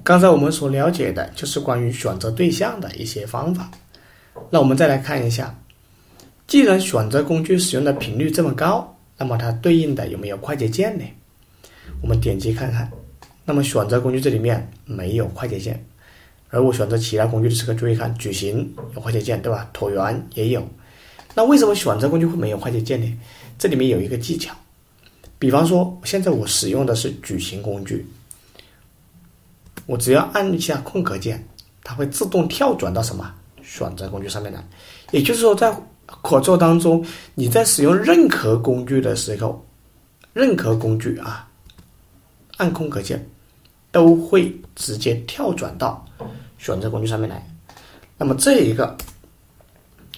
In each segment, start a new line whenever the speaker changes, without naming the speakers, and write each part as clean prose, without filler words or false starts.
刚才我们所了解的就是关于选择对象的一些方法。那我们再来看一下，既然选择工具使用的频率这么高，那么它对应的有没有快捷键呢？我们点击看看，那么选择工具这里面没有快捷键，而我选择其他工具的时候，注意看矩形有快捷键，对吧？椭圆也有。那为什么选择工具会没有快捷键呢？这里面有一个技巧，比方说现在我使用的是矩形工具，我只要按一下空格键，它会自动跳转到什么选择工具上面来。也就是说，在口座当中，你在使用任何工具的时候，任何工具啊，按空格键都会直接跳转到选择工具上面来。那么这一个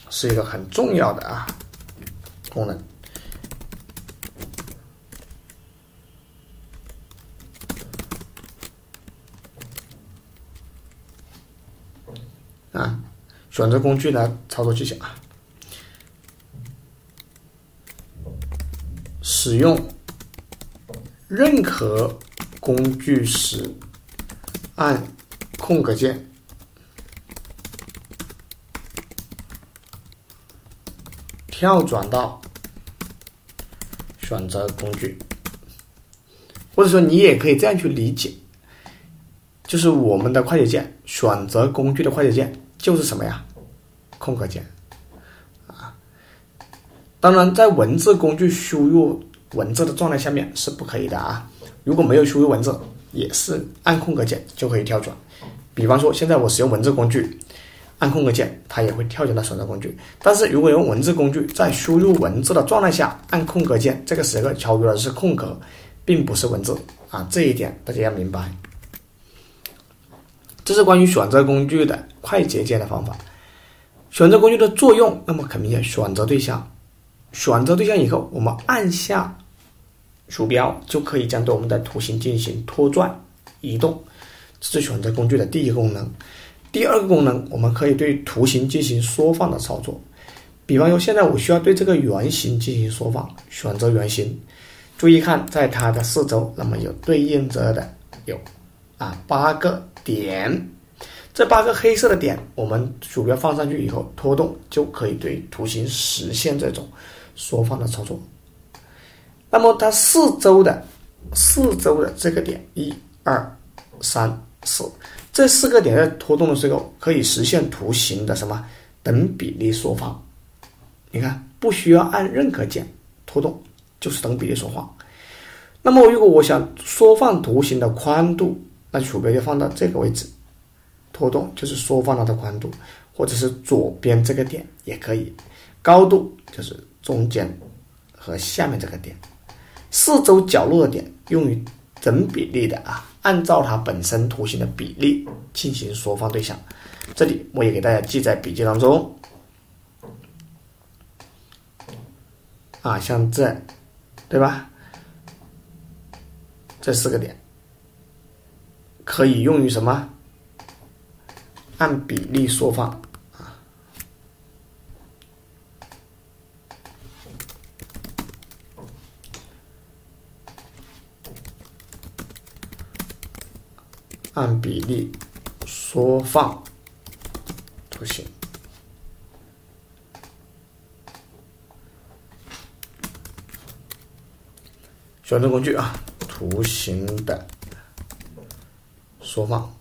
是一个很重要的功能。选择工具的操作技巧使用任何工具时按空格键跳转到选择工具，或者说你也可以这样去理解，就是我们的快捷键，选择工具的快捷键就是什么呀？空格键当然在文字工具输入文字的状态下面是不可以的如果没有输入文字，也是按空格键就可以跳转。比方说现在我使用文字工具，按空格键它也会跳转到选择工具。但是如果用文字工具在输入文字的状态下按空格键，这个时候敲出来的是空格，并不是文字这一点大家要明白。这是关于选择工具的快捷键的方法。选择工具的作用，那么很明显，选择对象，选择对象以后，我们按下鼠标就可以将对我们的图形进行拖转移动，这是选择工具的第一个功能。第二个功能，我们可以对图形进行缩放的操作。比方说现在我需要对这个圆形进行缩放，选择圆形，注意看在它的四周，那么有对应着的有8个点，这8个黑色的点，我们鼠标放上去以后拖动，就可以对图形实现这种缩放的操作。那么它四周的这个点1、2、3、4，这4个点在拖动的时候，可以实现图形的什么等比例缩放。你看，不需要按任何键拖动，就是等比例缩放。那么如果我想缩放图形的宽度，那鼠标就放到这个位置，拖动就是缩放它的宽度，或者是左边这个点也可以。高度就是中间和下面这个点。四周角落的点用于等比例的按照它本身图形的比例进行缩放对象。这里我也给大家记在笔记当中。像这，对吧？这4个点可以用于什么？按比例缩放按比例缩放图形。选择工具图形的缩放，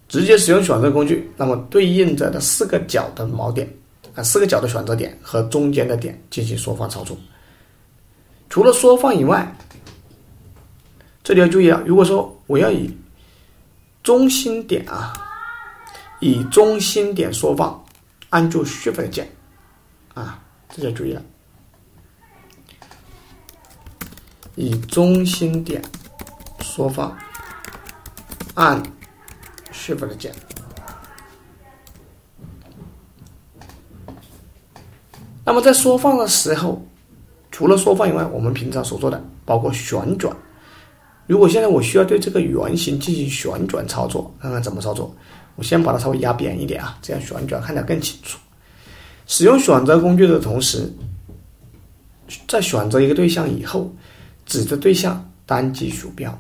直接使用选择工具，那么对应着的4个角的锚点4个角的选择点和中间的点进行缩放操作。除了缩放以外，这里要注意如果说我要以中心点以中心点缩放，按住 Shift 键这就注意了，以中心点缩放，按 Shift 键。那么在缩放的时候，除了缩放以外，我们平常所做的包括旋转。如果现在我需要对这个圆形进行旋转操作，看看怎么操作。我先把它稍微压扁一点这样旋转看得更清楚。使用选择工具的同时，在选择一个对象以后，指着对象单击鼠标。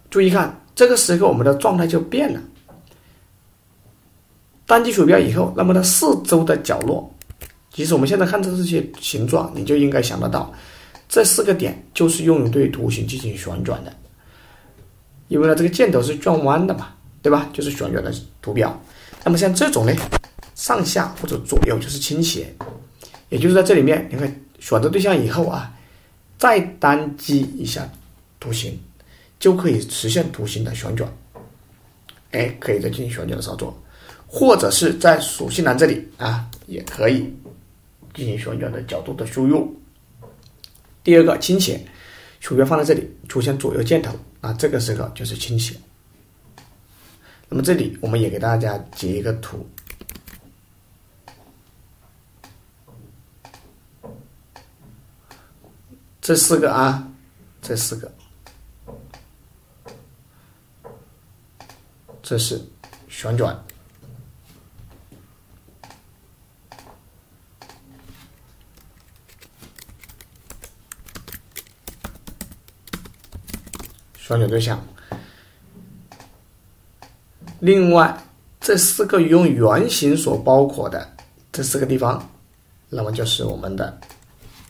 注意看，这个时候我们的状态就变了。单击鼠标以后，那么它四周的角落，其实我们现在看到这些形状，你就应该想得到，这4个点就是用于对图形进行旋转的。因为呢，这个箭头是转弯的嘛，对吧？就是旋转的图标。那么像这种呢，上下或者左右就是倾斜，也就是在这里面，你看选择对象以后啊，再单击一下图形，就可以实现图形的旋转。可以再进行旋转的操作，或者是在属性栏这里啊，也可以进行旋转的角度的输入。第二个倾斜，鼠标放在这里，出现左右箭头啊，这个时候就是倾斜。那么这里我们也给大家截一个图，这4个啊，这4个，这是旋转，旋转对象。另外，这4个用圆形所包裹的这4个地方，那么就是我们的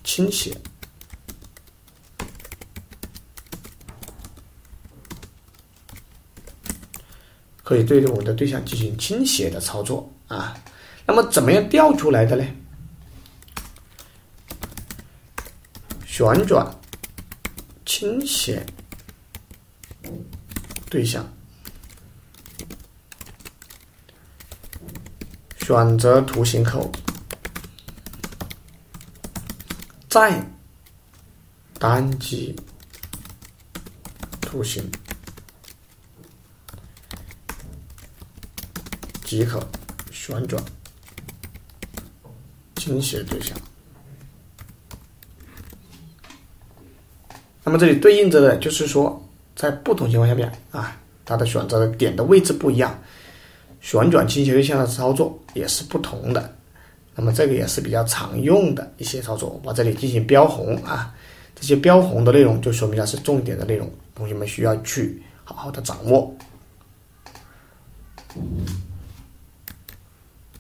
倾斜。可以对着我们的对象进行倾斜的操作啊。那么怎么样调出来的呢？旋转、倾斜对象，选择图形后，再单击图形即可旋转倾斜对象。那么这里对应着的就是说，在不同情况下面啊，它的选择的点的位置不一样，旋转倾斜对象的操作也是不同的。那么这个也是比较常用的一些操作，我把这里进行标红啊，这些标红的内容就说明它是重点的内容，同学们需要去好好的掌握。